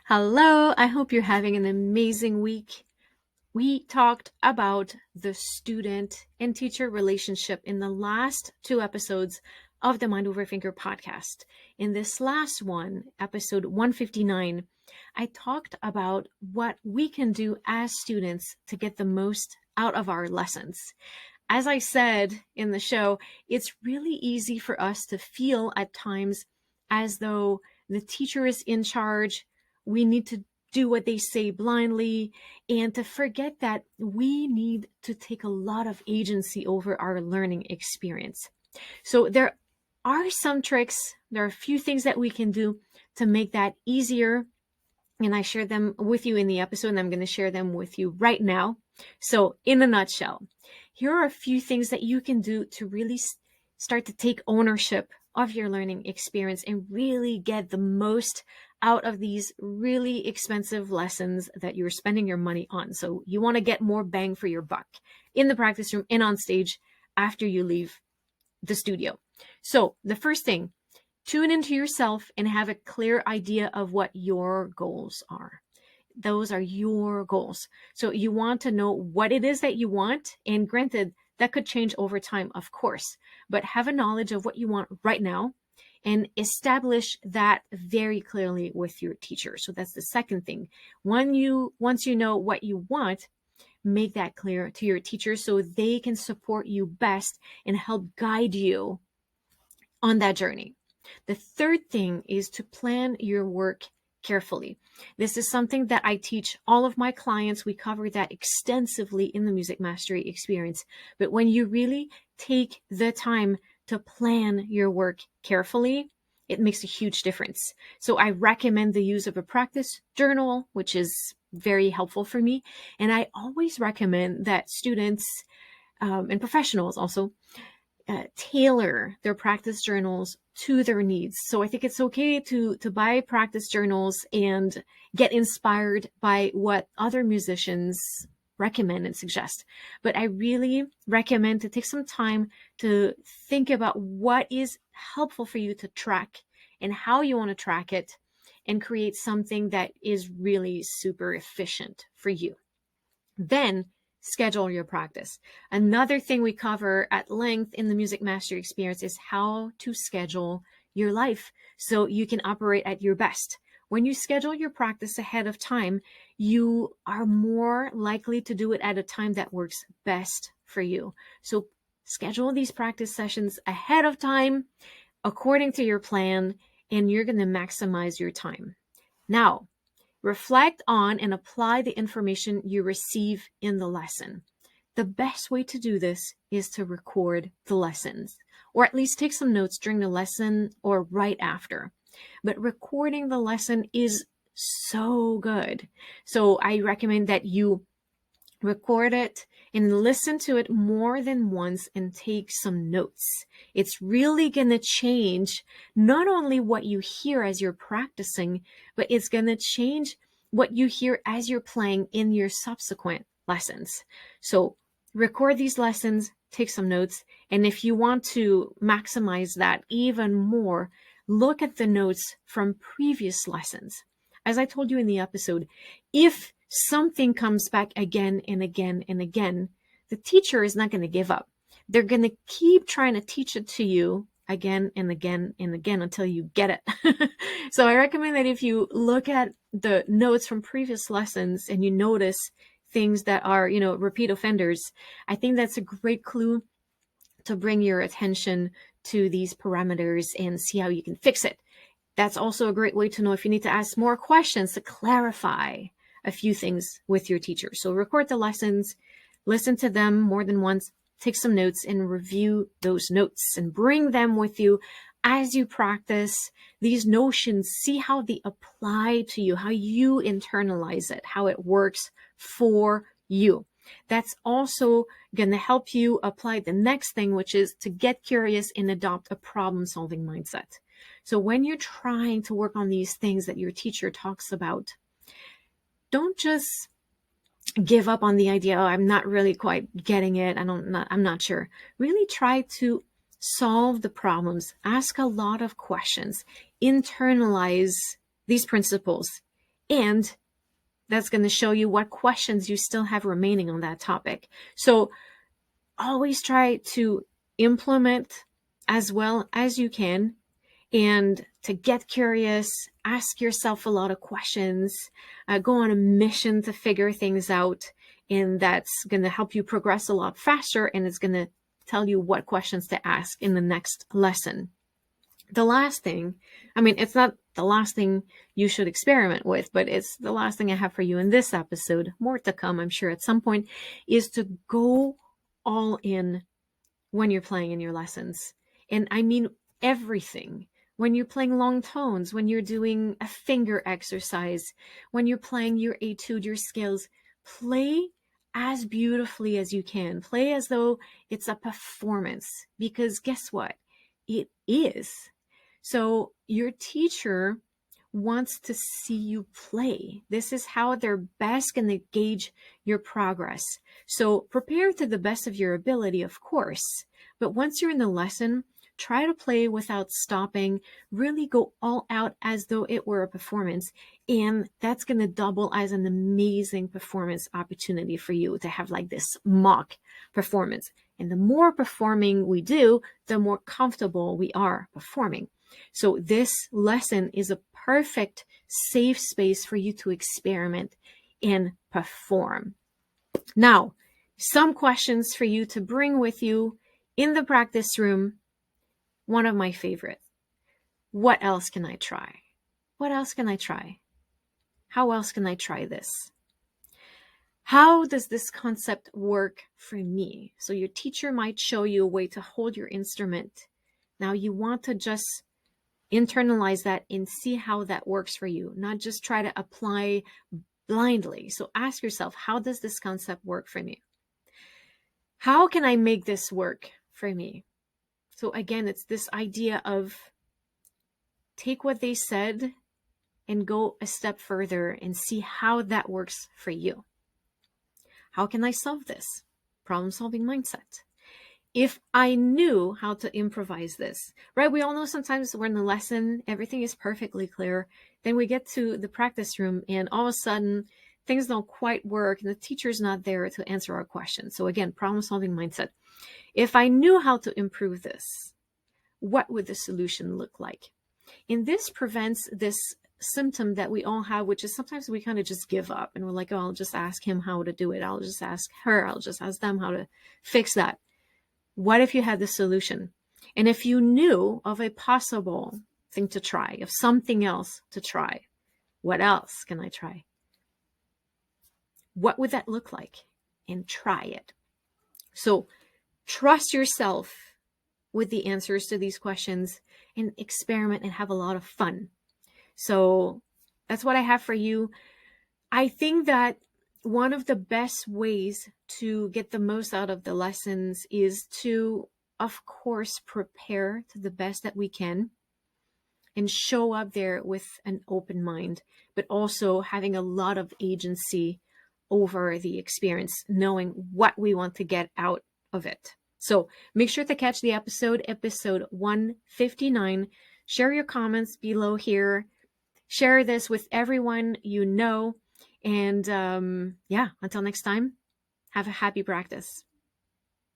Hello, I hope you're having an amazing week. We talked about the student and teacher relationship in the last two episodes of the Mind Over Finger podcast. In this last one, episode 159, I talked about what we can do as students to get the most out of our lessons. As I said in the show, it's really easy for us to feel at times as though the teacher is in charge. We need to do what they say blindly, and to forget that we need to take a lot of agency over our learning experience. So there are some tricks, there are a few things that we can do to make that easier, and I shared them with you in the episode, and I'm going to share them with you right now. So in a nutshell, here are a few things that you can do to really start to take ownership of your learning experience and really get the most out of these really expensive lessons that you're spending your money on. So you want to get more bang for your buck in the practice room and on stage after you leave the studio. So the first thing, tune into yourself and have a clear idea of what your goals are. Those are your goals. So you want to know what it is that you want. And granted, that could change over time, of course, but have a knowledge of what you want right now and establish that very clearly with your teacher. So that's the second thing. Once you know what you want, make that clear to your teacher so they can support you best and help guide you on that journey. The third thing is to plan your work carefully. This is something that I teach all of my clients. We cover that extensively in the Music Mastery experience. But when you really take the time to plan your work carefully, it makes a huge difference. So I recommend the use of a practice journal, which is very helpful for me. And I always recommend that students and professionals also tailor their practice journals to their needs. So I think it's okay to buy practice journals and get inspired by what other musicians recommend and suggest. But I really recommend to take some time to think about what is helpful for you to track and how you want to track it and create something that is really super efficient for you. Then schedule your practice. Another thing we cover at length in the Music Mastery experience is how to schedule your life so you can operate at your best. When you schedule your practice ahead of time, you are more likely to do it at a time that works best for you. So schedule these practice sessions ahead of time according to your plan, and you're going to maximize your time. Now, reflect on and apply the information you receive in the lesson. The best way to do this is to record the lessons, or at least take some notes during the lesson or right after. But recording the lesson is so good. So I recommend that you record it and listen to it more than once and take some notes. It's really going to change not only what you hear as you're practicing, but it's going to change what you hear as you're playing in your subsequent lessons. So record these lessons, take some notes, and if you want to maximize that even more, look at the notes from previous lessons. As I told you in the episode, if something comes back again and again and again, the teacher is not going to give up. They're going to keep trying to teach it to you again and again and again until you get it. So I recommend that if you look at the notes from previous lessons and you notice things that are, repeat offenders, I think that's a great clue to bring your attention to these parameters and see how you can fix it. That's also a great way to know if you need to ask more questions to clarify a few things with your teacher. So record the lessons, listen to them more than once, take some notes and review those notes and bring them with you as you practice these notions. See how they apply to you, how you internalize it, how it works for you. That's also going to help you apply the next thing, which is to get curious and adopt a problem-solving mindset. So when you're trying to work on these things that your teacher talks about, don't just give up on the idea, oh, I'm not really quite getting it, I'm not sure. Really try to solve the problems, ask a lot of questions, internalize these principles, And that's going to show you what questions you still have remaining on that topic. So always try to implement as well as you can, and to get curious, ask yourself a lot of questions, go on a mission to figure things out. And that's going to help you progress a lot faster, and it's going to tell you what questions to ask in the next lesson. The last thing, it's not the last thing you should experiment with, but it's the last thing I have for you in this episode, more to come, I'm sure, at some point, is to go all in when you're playing in your lessons. And I mean everything. When you're playing long tones, when you're doing a finger exercise, when you're playing your etude, your scales, play as beautifully as you can. Play as though it's a performance, because guess what? It is. So your teacher wants to see you play. This is how they're best going to gauge your progress. So prepare to the best of your ability, of course. But once you're in the lesson, try to play without stopping. Really go all out as though it were a performance. And that's going to double as an amazing performance opportunity for you to have like this mock performance. And the more performing we do, the more comfortable we are performing. So this lesson is a perfect safe space for you to experiment and perform. Now, some questions for you to bring with you in the practice room. One of my favorites. What else can I try? What else can I try? How else can I try this? How does this concept work for me? So your teacher might show you a way to hold your instrument. Now you want to just internalize that and see how that works for you, not just try to apply blindly. So ask yourself, how does this concept work for me? How can I make this work for me? So again, it's this idea of take what they said and go a step further and see how that works for you. How can I solve this? Problem-solving mindset. If I knew how to improvise this, right? We all know sometimes we're in the lesson, everything is perfectly clear. Then we get to the practice room and all of a sudden things don't quite work and the teacher's not there to answer our questions. So again, problem-solving mindset. If I knew how to improve this, what would the solution look like? And this prevents this symptom that we all have, which is sometimes we kind of just give up and we're like, oh, I'll just ask him how to do it. I'll just ask her. I'll just ask them how to fix that. What if you had the solution? And if you knew of a possible thing to try, of something else to try, what else can I try? What would that look like? And try it. So trust yourself with the answers to these questions and experiment and have a lot of fun. So that's what I have for you. I think that one of the best ways to get the most out of the lessons is to, of course, prepare to the best that we can and show up there with an open mind, but also having a lot of agency over the experience, knowing what we want to get out of it. So make sure to catch the episode 159. Share your comments below here. Share this with everyone you know. And until next time, have a happy practice.